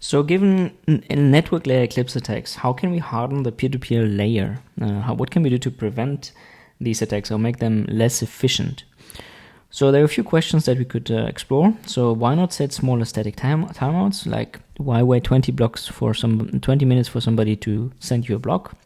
So given network layer Eclipse attacks, how can we harden the peer-to-peer layer? What can we do to prevent these attacks or make them less efficient? So there are a few questions that we could explore. So why not set smaller static timeouts? Like why wait 20 minutes for somebody to send you a block?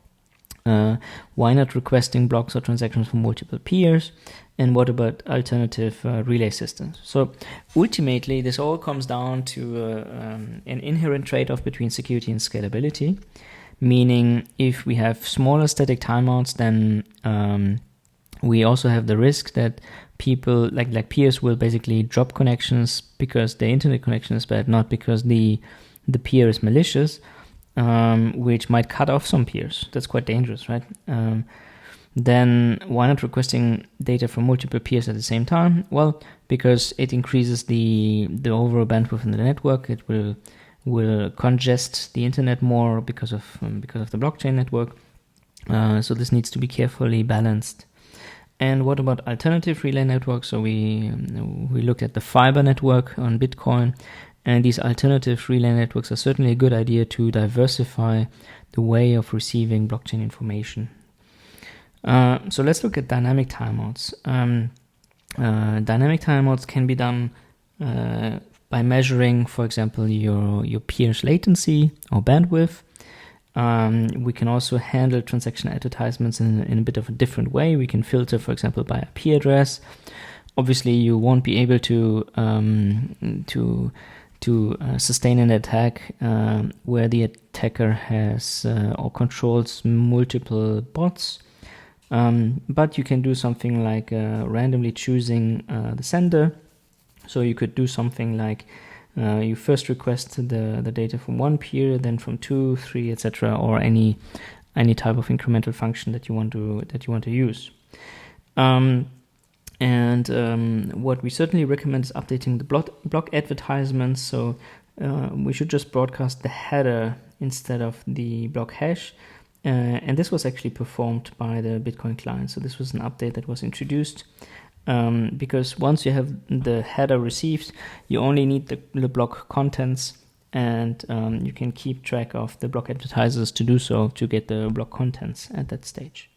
Why not requesting blocks or transactions from multiple peers? And what about alternative relay systems? So ultimately, this all comes down to an inherent trade-off between security and scalability. Meaning, if we have smaller static timeouts, then we also have the risk that people like peers will basically drop connections because the internet connection is bad, not because the peer is malicious, which might cut off some peers. That's quite dangerous, right? Then why not requesting data from multiple peers at the same time? Well, because it increases the overall bandwidth in the network. It will congest the internet more because of the blockchain network. So this needs to be carefully balanced. And what about alternative relay networks? So we looked at the fiber network on Bitcoin, and these alternative relay networks are certainly a good idea to diversify the way of receiving blockchain information. So let's look at dynamic timeouts. Dynamic timeouts can be done by measuring, for example, your peer's latency or bandwidth. We can also handle transaction advertisements in a bit of a different way. We can filter, for example, by IP address. Obviously, you won't be able to sustain an attack where the attacker has or controls multiple bots. But you can do something like randomly choosing the sender. So you could do something like you first request the data from one peer, then from 2, 3, etc., or any type of incremental function that you want to use. What we certainly recommend is updating the block advertisements. So we should just broadcast the header instead of the block hash. And this was actually performed by the Bitcoin client. So this was an update that was introduced because once you have the header received, you only need the block contents, and you can keep track of the block advertisers to do so to get the block contents at that stage.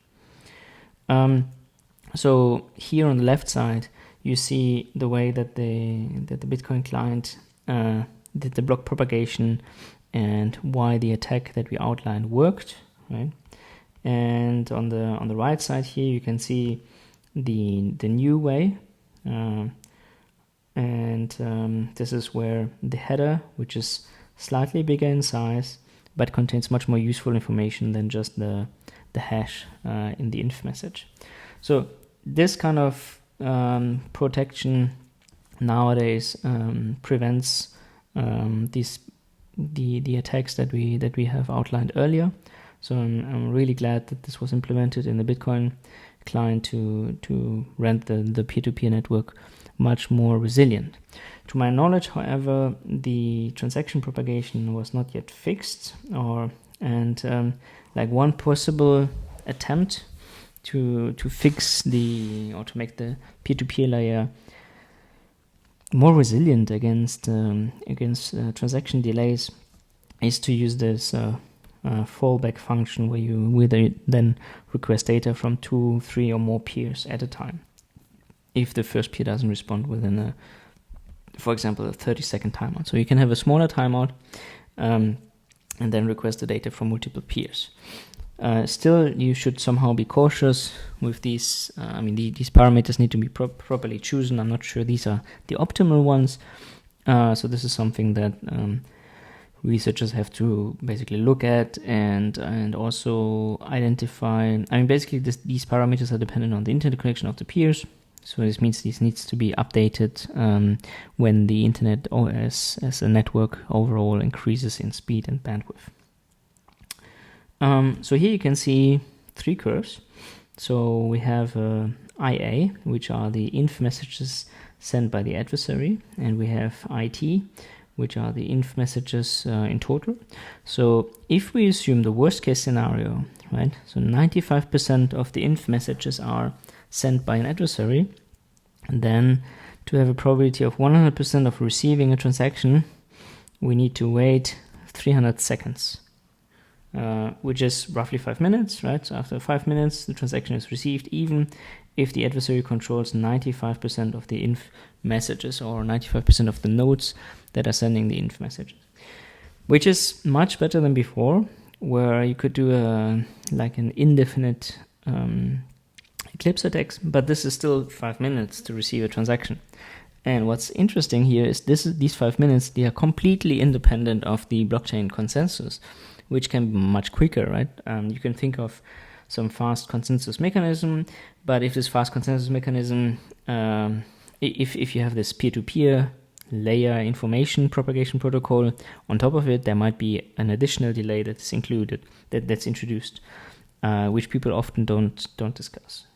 So here on the left side, you see the way that the Bitcoin client did the block propagation and why the attack that we outlined worked. Right, and on the right side here you can see the new way, this is where the header, which is slightly bigger in size but contains much more useful information than just the hash in the inf message. So this kind of protection nowadays prevents the attacks that we have outlined earlier. So I'm really glad that this was implemented in the Bitcoin client to render the P2P network much more resilient. To my knowledge, however, the transaction propagation was not yet fixed, like one possible attempt to fix or to make the P2P layer more resilient against transaction delays is to use this fallback function where you then request data from 2, 3 or more peers at a time. If the first peer doesn't respond within for example, a 30-second timeout. So you can have a smaller timeout and then request the data from multiple peers. Still, you should somehow be cautious with these. These parameters need to be properly chosen. I'm not sure these are the optimal ones. So this is something that researchers have to basically look at and also identify. Basically these parameters are dependent on the internet connection of the peers. So this means this needs to be updated when the internet OS as a network overall increases in speed and bandwidth. So here you can see 3 curves. So we have IA, which are the inf messages sent by the adversary, and we have IT, which are the inf messages in total. So if we assume the worst case scenario, right? So 95% of the inf messages are sent by an adversary, and then to have a probability of 100% of receiving a transaction, we need to wait 300 seconds, which is roughly 5 minutes, right? So after 5 minutes, the transaction is received, even if the adversary controls 95% of the inf messages or 95% of the nodes that are sending the inf messages, which is much better than before, where you could do like an indefinite Eclipse attacks, but this is still 5 minutes to receive a transaction. And what's interesting here is these 5 minutes, they are completely independent of the blockchain consensus, which can be much quicker, right? You can think of some fast consensus mechanism, but if this fast consensus mechanism, if you have this peer-to-peer layer information propagation protocol, on top of it, there might be an additional delay that's included, that's introduced, which people often don't discuss.